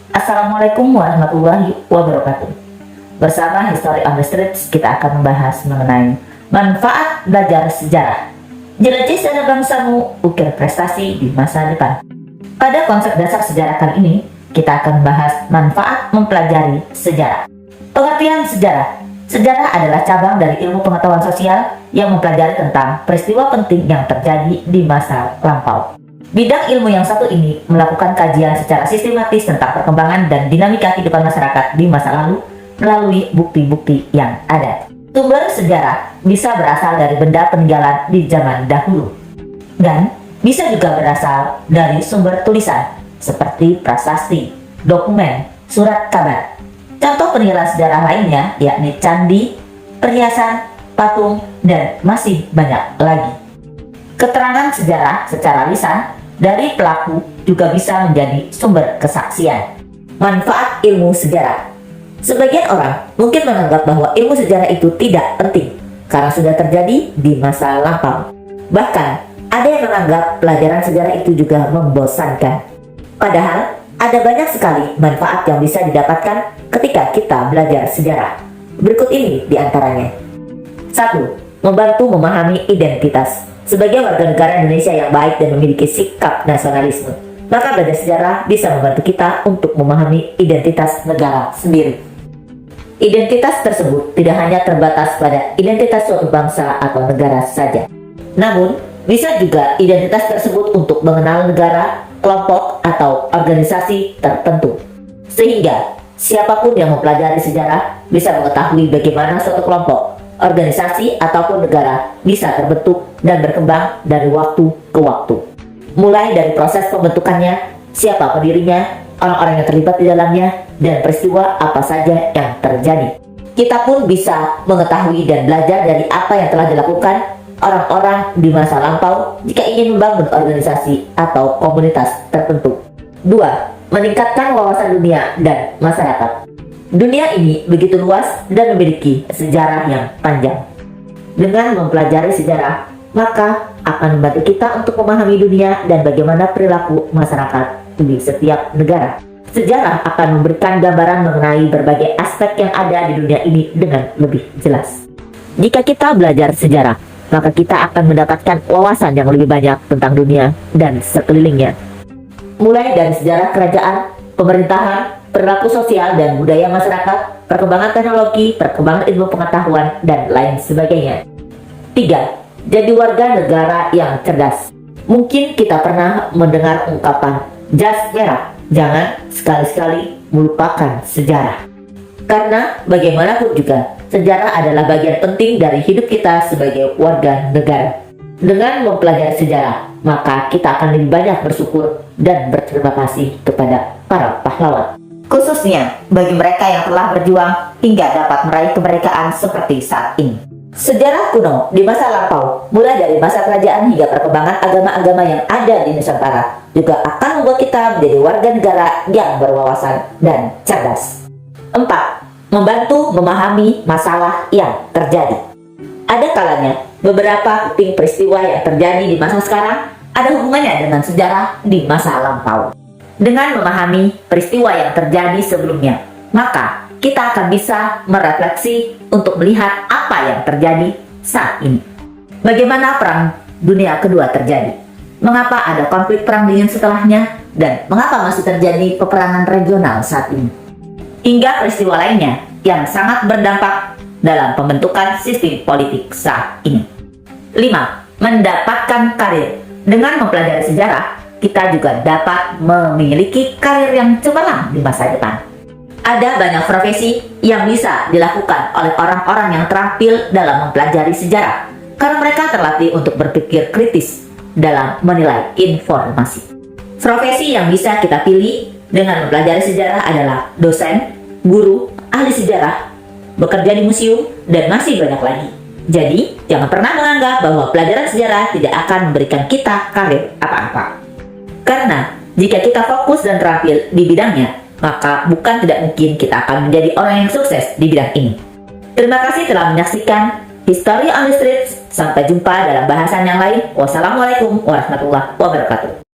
Assalamualaikum warahmatullahi wabarakatuh. Bersama History on the Streets, kita akan membahas mengenai manfaat belajar sejarah. Jelajah sejarah bangsamu, ukir prestasi di masa depan. Pada konsep dasar sejarah kali ini, kita akan membahas manfaat mempelajari sejarah. Pengertian sejarah. Sejarah adalah cabang dari ilmu pengetahuan sosial yang mempelajari tentang peristiwa penting yang terjadi di masa lampau. Bidang ilmu yang satu ini melakukan kajian secara sistematis tentang perkembangan dan dinamika kehidupan masyarakat di masa lalu melalui bukti-bukti yang ada. Sumber sejarah bisa berasal dari benda peninggalan di zaman dahulu dan bisa juga berasal dari sumber tulisan seperti prasasti, dokumen, surat kabar. Contoh peninggalan sejarah lainnya yakni candi, perhiasan, patung, dan masih banyak lagi. Keterangan sejarah secara lisan dari pelaku juga bisa menjadi sumber kesaksian. Manfaat ilmu sejarah. Sebagian orang mungkin menganggap bahwa ilmu sejarah itu tidak penting karena sudah terjadi di masa lampau. Bahkan, ada yang menganggap pelajaran sejarah itu juga membosankan. Padahal, ada banyak sekali manfaat yang bisa didapatkan ketika kita belajar sejarah. Berikut ini diantaranya. 1. Membantu memahami identitas. Sebagai warga negara Indonesia yang baik dan memiliki sikap nasionalisme, maka belajar sejarah bisa membantu kita untuk memahami identitas negara sendiri. Identitas tersebut tidak hanya terbatas pada identitas suatu bangsa atau negara saja, namun bisa juga identitas tersebut untuk mengenal negara, kelompok, atau organisasi tertentu. Sehingga siapapun yang mempelajari sejarah bisa mengetahui bagaimana suatu kelompok, organisasi, ataupun negara bisa terbentuk dan berkembang dari waktu ke waktu. Mulai dari proses pembentukannya, siapa pendirinya, orang-orang yang terlibat di dalamnya, dan peristiwa apa saja yang terjadi. Kita pun bisa mengetahui dan belajar dari apa yang telah dilakukan orang-orang di masa lampau jika ingin membangun organisasi atau komunitas tertentu. 2. Meningkatkan wawasan dunia dan masyarakat. Dunia ini begitu luas dan memiliki sejarah yang panjang. Dengan mempelajari sejarah, maka akan membantu kita untuk memahami dunia dan bagaimana perilaku masyarakat di setiap negara. Sejarah akan memberikan gambaran mengenai berbagai aspek yang ada di dunia ini dengan lebih jelas. Jika kita belajar sejarah, maka kita akan mendapatkan wawasan yang lebih banyak tentang dunia dan sekelilingnya. Mulai dari sejarah kerajaan, pemerintahan, perilaku sosial dan budaya masyarakat, perkembangan teknologi, perkembangan ilmu pengetahuan, dan lain sebagainya. 3. Jadi warga negara yang cerdas. Mungkin kita pernah mendengar ungkapan jas merah. Jangan sekali-sekali melupakan sejarah. Karena bagaimanapun juga, sejarah adalah bagian penting dari hidup kita sebagai warga negara. Dengan mempelajari sejarah, maka kita akan lebih banyak bersyukur dan berterima kasih kepada para pahlawan. Khususnya bagi mereka yang telah berjuang hingga dapat meraih kemerdekaan seperti saat ini. Sejarah kuno di masa lampau, mulai dari masa kerajaan hingga perkembangan agama-agama yang ada di Nusantara, juga akan membuat kita menjadi warga negara yang berwawasan dan cerdas. 4. Membantu memahami masalah yang terjadi. Ada kalanya beberapa penting peristiwa yang terjadi di masa sekarang ada hubungannya dengan sejarah di masa lampau. Dengan memahami peristiwa yang terjadi sebelumnya, maka kita akan bisa merefleksi untuk melihat apa yang terjadi saat ini. Bagaimana Perang Dunia Kedua terjadi? Mengapa ada konflik perang dingin setelahnya? Dan mengapa masih terjadi peperangan regional saat ini? Hingga peristiwa lainnya yang sangat berdampak dalam pembentukan sistem politik saat ini. 5. Mendapatkan karir. Dengan mempelajari sejarah, kita juga dapat memiliki karir yang cemerlang di masa depan. Ada banyak profesi yang bisa dilakukan oleh orang-orang yang terampil dalam mempelajari sejarah, karena mereka terlatih untuk berpikir kritis dalam menilai informasi. Profesi yang bisa kita pilih dengan mempelajari sejarah adalah dosen, guru, ahli sejarah, bekerja di museum, dan masih banyak lagi. Jadi, jangan pernah menganggap bahwa pelajaran sejarah tidak akan memberikan kita karir apa-apa. Karena jika kita fokus dan terampil di bidangnya, maka bukan tidak mungkin kita akan menjadi orang yang sukses di bidang ini. Terima kasih telah menyaksikan History on the Streets. Sampai jumpa dalam bahasan yang lain. Wassalamualaikum warahmatullahi wabarakatuh.